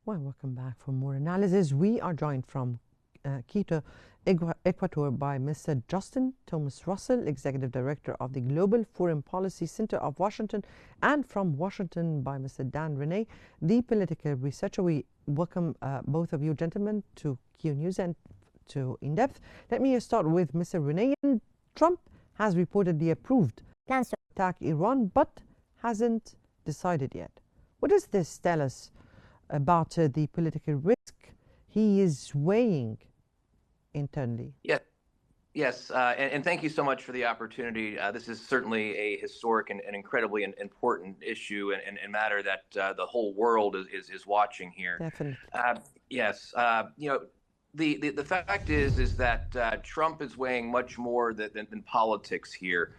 Well, welcome back for more analysis. We are joined from Quito, Ecuador by Mr. Justin Thomas Russell, Executive Director of the Global Foreign Policy Center of Washington, and from Washington by Mr. Dan Renee, the political researcher. We welcome both of you gentlemen to Qnews and to In Depth. Let me start with Mr. Renee. Trump has reportedly approved plans to attack Iran, but hasn't decided yet. What does this tell us about the political risk he is weighing internally? Yes, and thank you so much for the opportunity. This is certainly a historic and incredibly important issue and matter that the whole world is watching here. Definitely. Yes, the fact is that Trump is weighing much more than politics here.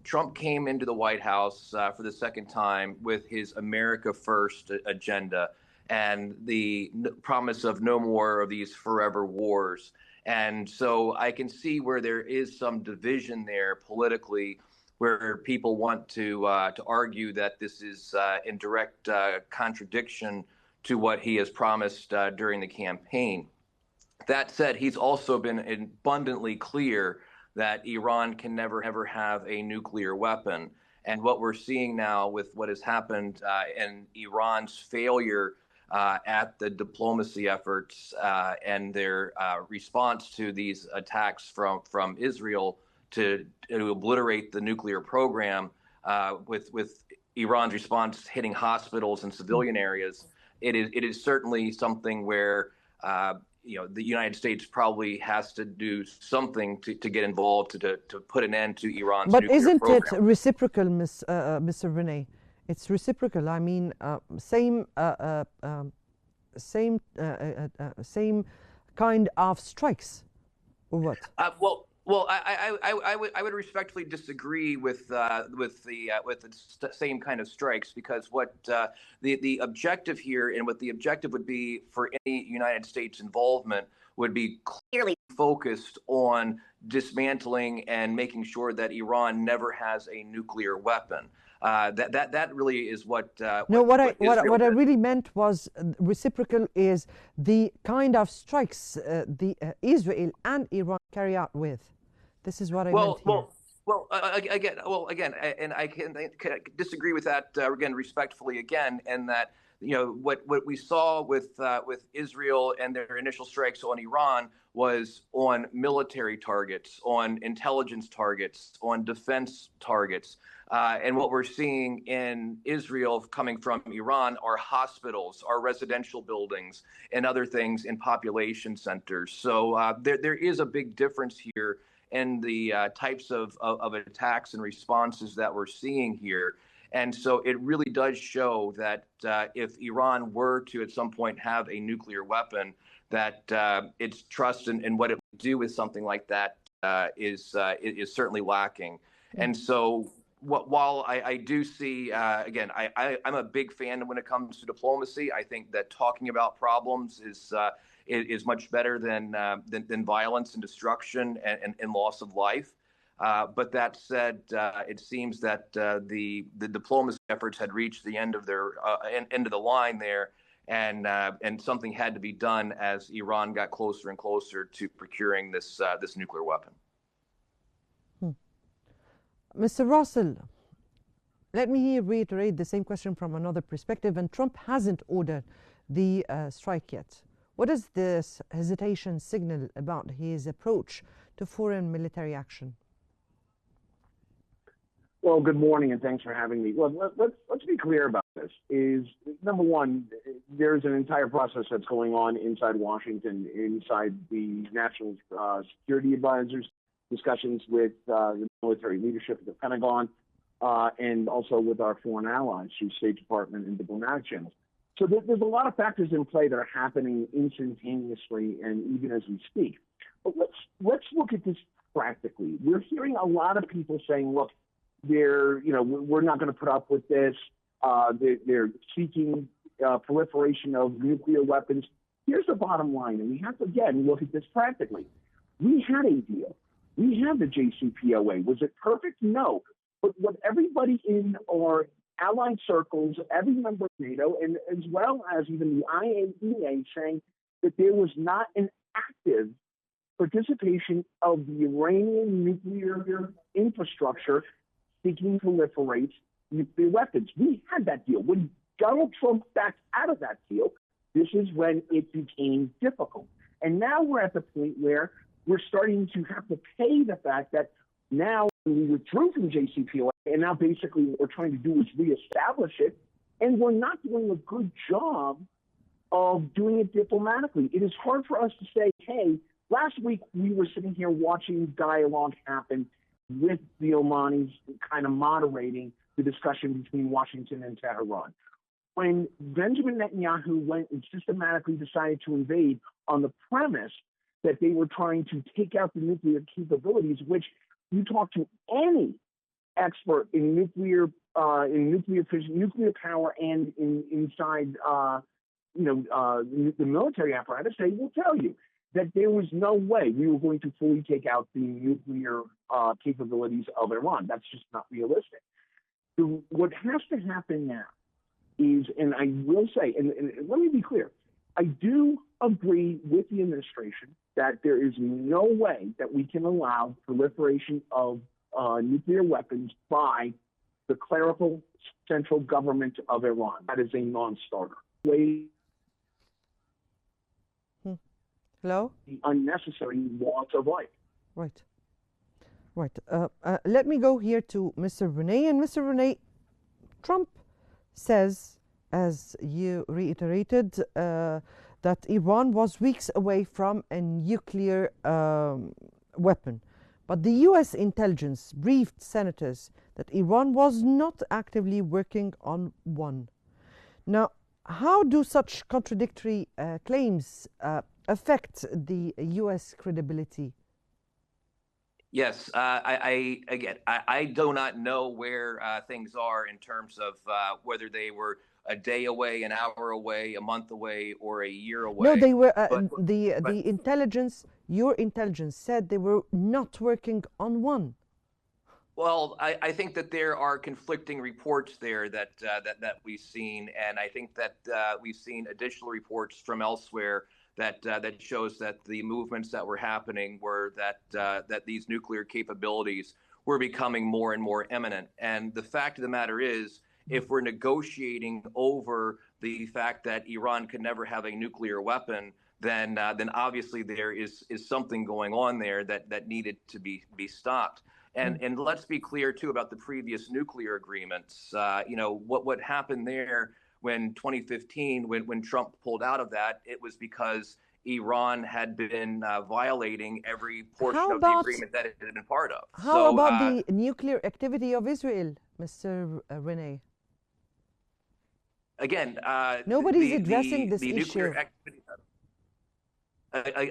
Trump came into the White House for the second time with his America First agenda and the promise of no more of these forever wars. And so I can see where there is some division there politically, where people want to argue that this is in direct contradiction to what he has promised during the campaign. That said, he's also been abundantly clear that Iran can never ever have a nuclear weapon. And what we're seeing now with what has happened and Iran's failure at the diplomacy efforts and their response to these attacks from Israel to obliterate the nuclear program, with Iran's response hitting hospitals and civilian areas, it is certainly something where the United States probably has to do something to get involved to put an end to Iran's nuclear program. But isn't it reciprocal, Mr. Renee? It's reciprocal. I mean, same kind of strikes, or what? Well, I would respectfully disagree with the same kind of strikes, because what the objective here and what the objective would be for any United States involvement would be clearly focused on dismantling and making sure that Iran never has a nuclear weapon. That really is what. What I really meant was reciprocal is the kind of strikes the Israel and Iran carry out with. This is what I meant here. Again, and I can disagree with that again respectfully again, and that what we saw with Israel and their initial strikes on Iran was on military targets, on intelligence targets, on defense targets. And what we're seeing in Israel coming from Iran are hospitals, are residential buildings, and other things in population centers. So there is a big difference here in the types of attacks and responses that we're seeing here. And so it really does show that if Iran were to at some point have a nuclear weapon, that its trust in what it would do with something like that is certainly lacking. And so while I do see, again, I'm a big fan when it comes to diplomacy. I think that talking about problems is much better than violence and destruction and loss of life. But that said, it seems that the diplomacy efforts had reached the end of their end of the line there, and something had to be done as Iran got closer and closer to procuring this nuclear weapon. Mr. Russell, let me reiterate the same question from another perspective. And Trump hasn't ordered the strike yet. What does this hesitation signal about his approach to foreign military action? Well, good morning, and thanks for having me. Well, let's be clear about this. Number one, there's an entire process that's going on inside Washington, inside the National Security Advisors, discussions with the military leadership of the Pentagon, and also with our foreign allies through State Department and diplomatic channels. So there's a lot of factors in play that are happening instantaneously and even as we speak. But let's look at this practically. We're hearing a lot of people saying, look, we're not going to put up with this. They're seeking proliferation of nuclear weapons. Here's the bottom line, and we have to, again, look at this practically. We had a deal. We had the JCPOA. Was it perfect? No. But what everybody in our allied circles, every member of NATO, and as well as even the IAEA saying that there was not an active participation of the Iranian nuclear infrastructure seeking to proliferate nuclear weapons. We had that deal. When Donald Trump backed out of that deal, this is when it became difficult. And now we're at the point where we're starting to have to pay the fact that now we withdrew from JCPOA, and now basically what we're trying to do is reestablish it, and we're not doing a good job of doing it diplomatically. It is hard for us to say, hey, last week we were sitting here watching dialogue happen with the Omanis kind of moderating the discussion between Washington and Tehran. When Benjamin Netanyahu went and systematically decided to invade on the premise that they were trying to take out the nuclear capabilities, which you talk to any expert in nuclear fission, nuclear power, and inside the military apparatus, they will tell you that there was no way we were going to fully take out the nuclear capabilities of Iran. That's just not realistic. So what has to happen now is, and I will say, and let me be clear, I do agree with the administration that there is no way that we can allow proliferation of nuclear weapons by the clerical central government of Iran. That is a non-starter. Hello? The unnecessary loss of life. Right. Right. Let me go here to Mr. Renee. And Mr. Renee, Trump says, as you reiterated, that Iran was weeks away from a nuclear weapon. But the U.S. intelligence briefed senators that Iran was not actively working on one. Now, how do such contradictory claims affect the U.S. credibility? Yes, I do not know where things are in terms of whether they were a day away, an hour away, a month away, or a year away. No, they were. The intelligence, your intelligence, said they were not working on one. Well, I think that there are conflicting reports there that we've seen, and I think that we've seen additional reports from elsewhere that shows that the movements that were happening were that these nuclear capabilities were becoming more and more imminent. And the fact of the matter is, if we're negotiating over the fact that Iran could never have a nuclear weapon, then obviously there is something going on there that needed to be stopped. And let's be clear too about the previous nuclear agreements. What happened there when 2015, when Trump pulled out of that, it was because Iran had been violating every portion of the agreement that it had been part of. How about the nuclear activity of Israel, Mr. Renee? Again, nobody's addressing this nuclear issue. Activity,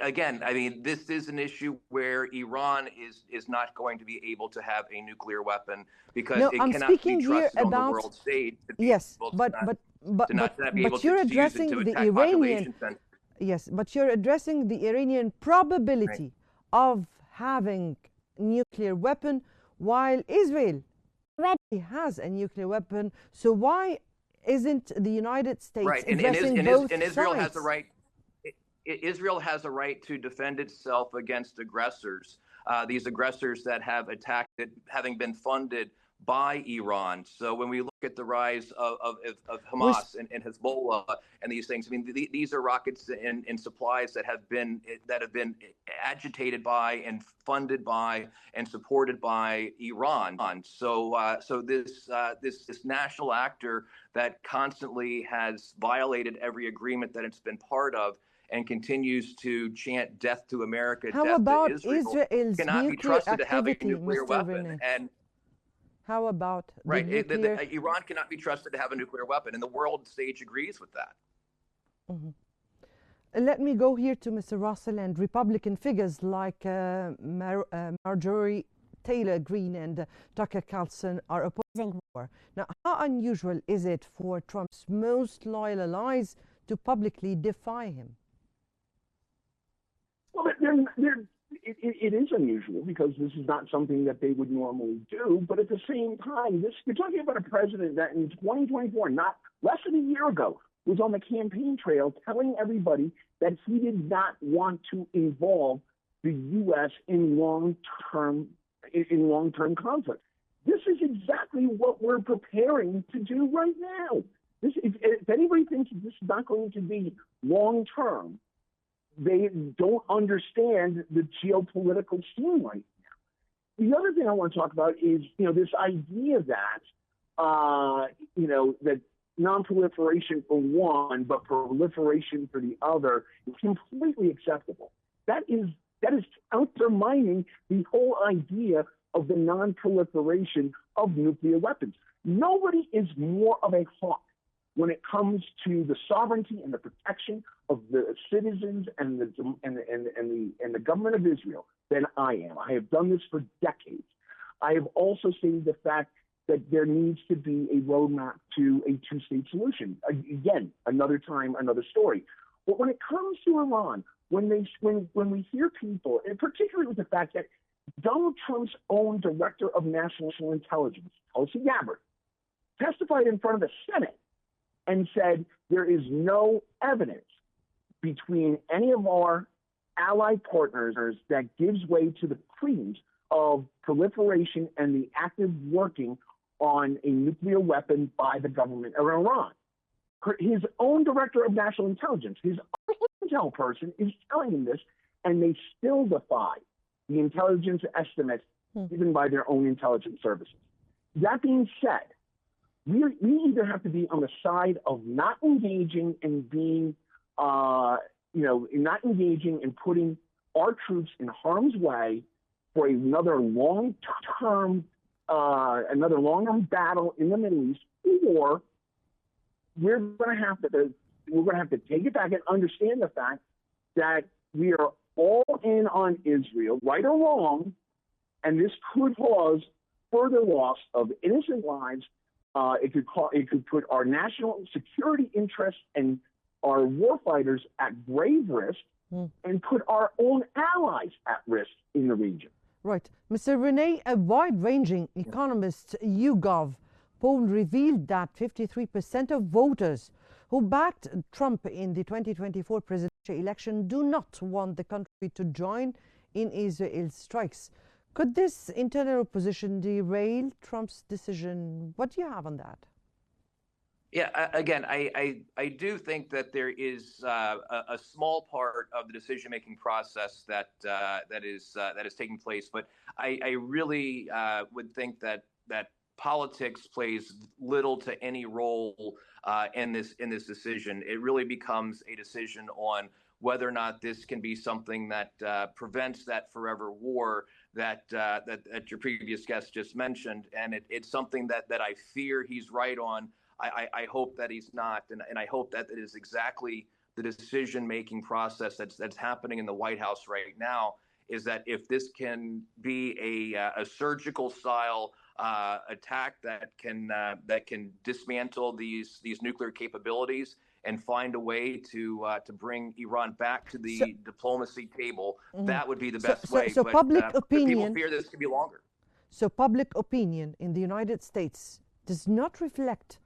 again, I mean, this is an issue where Iran is not going to be able to have a nuclear weapon because it cannot be trusted on the world stage. Yes, but you're addressing the Iranian. Yes, but you're addressing the Iranian probability of having nuclear weapon, while Israel already has a nuclear weapon. So why isn't the United States addressing both and Israel sides? has the right. Israel has a right to defend itself against aggressors. These aggressors that have attacked it, having been funded by Iran. So when we look at the rise of Hamas and Hezbollah and these things, I mean, these are rockets and supplies that have been agitated by and funded by and supported by Iran. So this national actor that constantly has violated every agreement that it's been part of and continues to chant death to America, how death about to Israel, Israel's cannot be nuclear trusted to have a activity, nuclear Mr. weapon. Renee? And how about right, nuclear... Iran cannot be trusted to have a nuclear weapon, and the world stage agrees with that. Let me go here to Mr. Russell and Republican figures like Marjorie Taylor Greene and Tucker Carlson are opposing war. Now, how unusual is it for Trump's most loyal allies to publicly defy him? Well, it is unusual because this is not something that they would normally do. But at the same time, you're talking about a president that in 2024, not less than a year ago, was on the campaign trail telling everybody that he did not want to involve the U.S. in long-term conflict. This is exactly what we're preparing to do right now. If anybody thinks this is not going to be long-term, they don't understand the geopolitical scene right now. The other thing I want to talk about is, this idea that, that non-proliferation for one, but proliferation for the other is completely acceptable. That is undermining the whole idea of the non-proliferation of nuclear weapons. Nobody is more of a hawk when it comes to the sovereignty and the protection of the citizens and the government of Israel than I am. I have done this for decades. I have also stated the fact that there needs to be a roadmap to a two-state solution. Again, another time, another story. But when it comes to Iran, when we hear people, and particularly with the fact that Donald Trump's own director of national intelligence, Tulsi Gabbard, testified in front of the Senate and said there is no evidence between any of our allied partners that gives way to the claims of proliferation and the active working on a nuclear weapon by the government of Iran. His own director of national intelligence, his own intel person, is telling him this, and they still defy the intelligence estimates given by their own intelligence services. That being said, we either have to be on the side of not engaging and being, not engaging and putting our troops in harm's way for another long-term battle in the Middle East, or we're going to have to take it back and understand the fact that we are all in on Israel, right or wrong, and this could cause further loss of innocent lives. It could put our national security interests and our warfighters at grave risk, and put our own allies at risk in the region. Right. Mr. Renee, a wide-ranging economist YouGov poll revealed that 53% of voters who backed Trump in the 2024 presidential election do not want the country to join in Israel's strikes. Could this internal opposition derail Trump's decision? What do you have on that? Yeah, again, I do think that there is a small part of the decision-making process that is taking place, but I really would think that politics plays little to any role in this decision. It really becomes a decision on whether or not this can be something that prevents that forever war that your previous guest just mentioned, and it's something that I fear he's right on. I hope that he's not, and I hope that it is exactly the decision-making process that's happening in the White House right now, is that if this can be a surgical style attack that can dismantle these nuclear capabilities and find a way to bring Iran back to the diplomacy table, that would be the best way. So but public opinion, people fear this could be longer. So public opinion in the United States does not reflect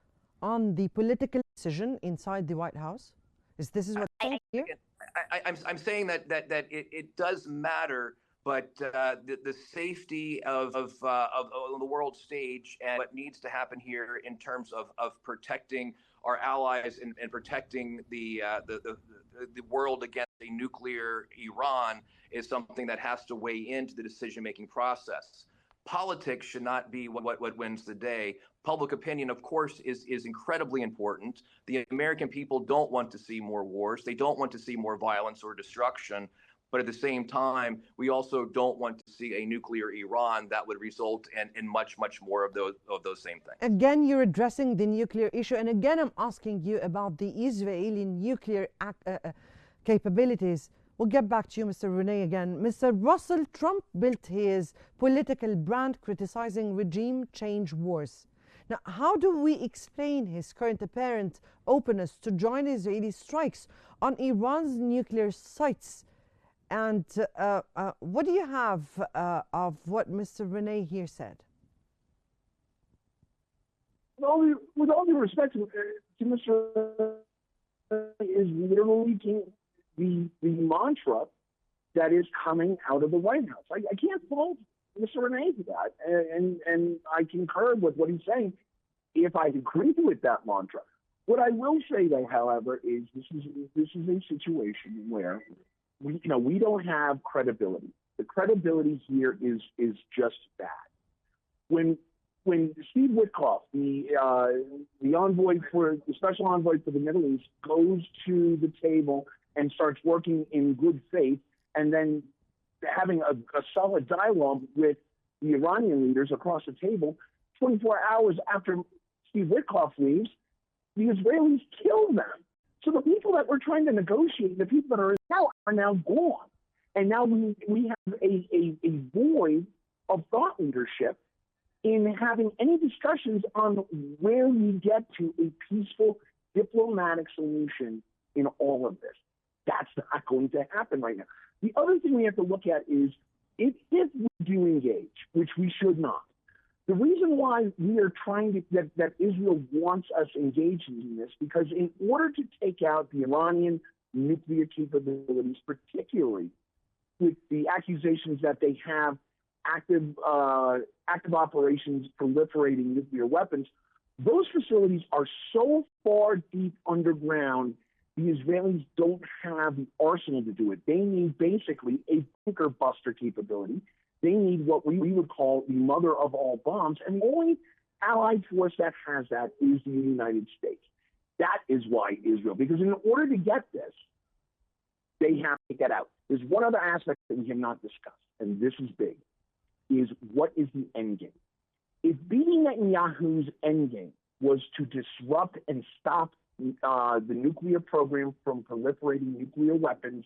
on the political decision inside the White House? Is what I'm saying here? I'm saying that it does matter, but the safety of the world stage and what needs to happen here in terms of protecting our allies and protecting the world against a nuclear Iran is something that has to weigh into the decision-making process. Politics should not be what wins the day. Public opinion, of course, is incredibly important. The American people don't want to see more wars. They don't want to see more violence or destruction. But at the same time, we also don't want to see a nuclear Iran that would result in much more of those same things. Again, you're addressing the nuclear issue. And again, I'm asking you about the Israeli nuclear capabilities. We'll get back to you, Mr. Renee, again. Mr. Russell, Trump built his political brand criticizing regime change wars. Now, how do we explain his current apparent openness to join Israeli strikes on Iran's nuclear sites And what do you have of what Mr. Renee here said? With all due respect to Mr. is literally the mantra that is coming out of the White House. I can't fault Mr. Renee for that, and I concur with what he's saying if I agree with that mantra. What I will say, though, however, is this is a situation where we don't have credibility. The credibility here is just bad. When Steve Witkoff, the special envoy for the Middle East, goes to the table and starts working in good faith, and then having a solid dialogue with the Iranian leaders across the table, 24 hours after Steve Witkoff leaves, the Israelis kill them. So the people that we're trying to negotiate, the people that are now gone. And now we have a void of thought leadership in having any discussions on where we get to a peaceful diplomatic solution in all of this. That's not going to happen right now. The other thing we have to look at is if we do engage, which we should not, the reason why we are trying to, that Israel wants us engaged in this, because in order to take out the Iranian nuclear capabilities, particularly with the accusations that they have active operations proliferating nuclear weapons, those facilities are so far deep underground, the Israelis don't have the arsenal to do it. They need basically a bunker buster capability. They need what we would call the mother of all bombs, and the only allied force that has that is the United States. That is why Israel, because in order to get this, they have to get out. There's one other aspect that we have not discussed, and this is big, is what is the end game? If Bibi Netanyahu's end game was to disrupt and stop the nuclear program from proliferating nuclear weapons,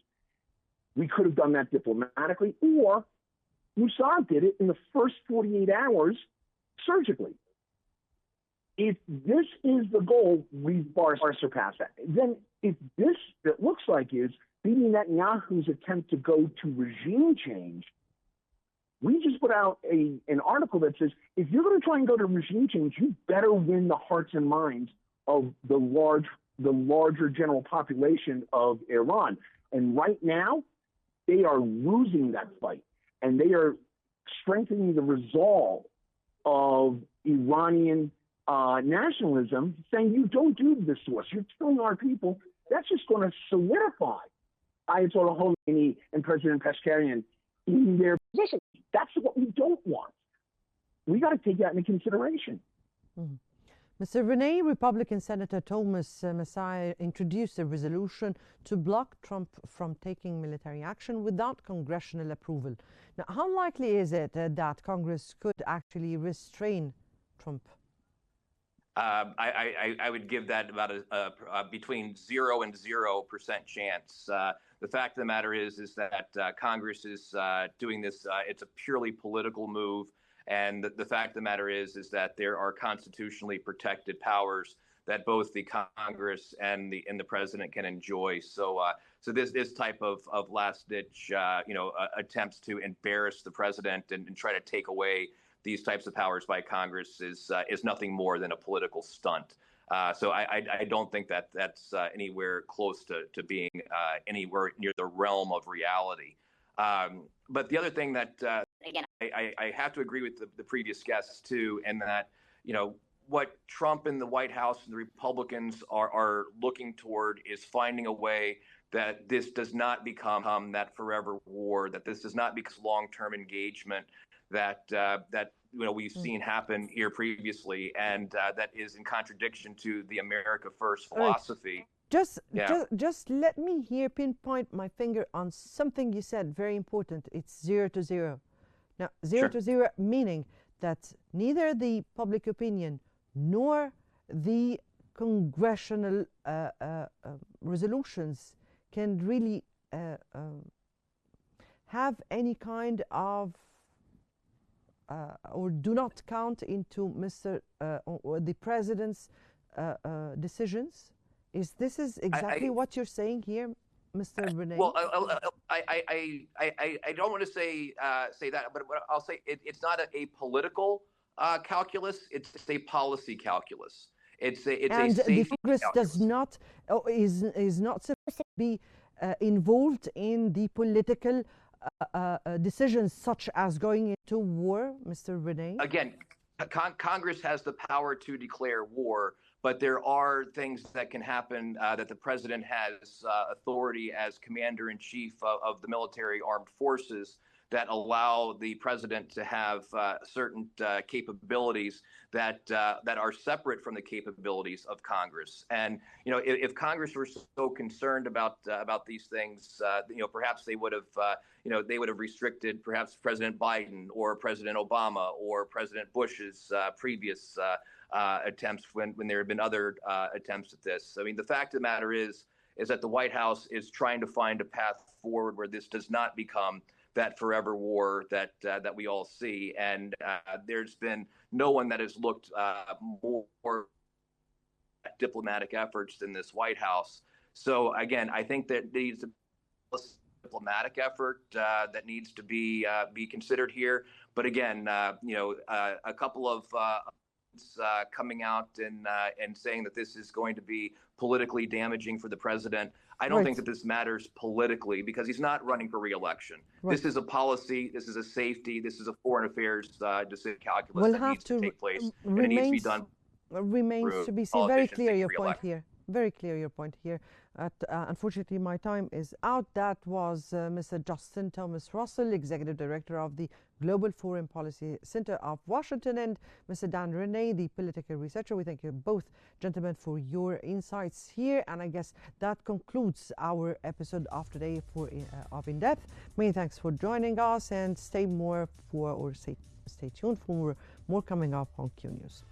we could have done that diplomatically, or Mossad did it in the first 48 hours surgically. If this is the goal, we've far surpassed that. Then if this, it looks like, is Bibi Netanyahu's attempt to go to regime change, we just put out an article that says, if you're going to try and go to regime change, you better win the hearts and minds of the larger general population of Iran. And right now, they are losing that fight. And they are strengthening the resolve of Iranian nationalism, saying, you don't do this to us. You're killing our people. That's just going to solidify Ayatollah Khomeini and President Peshkarian in their position. That's what we don't want. We got to take that into consideration. Mm-hmm. Mr. Renee, Republican Senator Thomas Masai introduced a resolution to block Trump from taking military action without congressional approval. Now, how likely is it that Congress could actually restrain Trump? I would give that about a between 0 and 0% chance. The fact of the matter is that Congress is doing this. It's a purely political move. And the fact of the matter is that there are constitutionally protected powers that both the Congress and the president can enjoy. So this type of last ditch attempts to embarrass the president and try to take away these types of powers by Congress is nothing more than a political stunt. So I don't think that that's anywhere close to being anywhere near the realm of reality. But the other thing that, again, I have to agree with the previous guests, too, and that, what Trump and the White House and the Republicans are looking toward is finding a way that this does not become that forever war, that this does not become long-term engagement that we've seen happen here previously, and that is in contradiction to the America First philosophy. Just let me here pinpoint my finger on something you said, very important. It's 0 to 0. Now, 0 to 0 meaning that neither the public opinion nor the congressional resolutions can really have any kind of or do not count into or the president's decisions. Is exactly what you're saying here, Mr. Renee? Well, I don't want to say that, but I'll say it's not a political calculus. It's a policy calculus. It's a and safety the Congress calculus. does not is not supposed to be involved in the political decisions such as going into war, Mr. Renee? Again, Congress has the power to declare war, but there are things that can happen that the president has authority as commander-in-chief of the military armed forces that allow the president to have certain capabilities that are separate from the capabilities of Congress. And if Congress were so concerned about these things, perhaps they would have restricted perhaps President Biden or President Obama or President Bush's previous attempts when there have been other attempts at this. I mean, the fact of the matter is that the White House is trying to find a path forward where this does not become that forever war that we all see. And there's been no one that has looked more at diplomatic efforts than this White House. So again, I think that these diplomatic effort that needs to be considered here. But again, a couple of coming out and saying that this is going to be politically damaging for the president. I don't think that this matters politically because he's not running for re-election. This is a policy, this is a safety, this is a foreign affairs decision calculus that needs to take place, and it needs to be done. Remains to be seen. Very clear your point here. Very clear your point here. Unfortunately, my time is out. That was Mr. Justin Thomas Russell, Executive Director of the Global Foreign Policy Center of Washington, and Mr. Dan Renee, the political researcher. We thank you both, gentlemen, for your insights here. And I guess that concludes our episode of today of In Depth. Many thanks for joining us, and stay tuned for more coming up on Q News.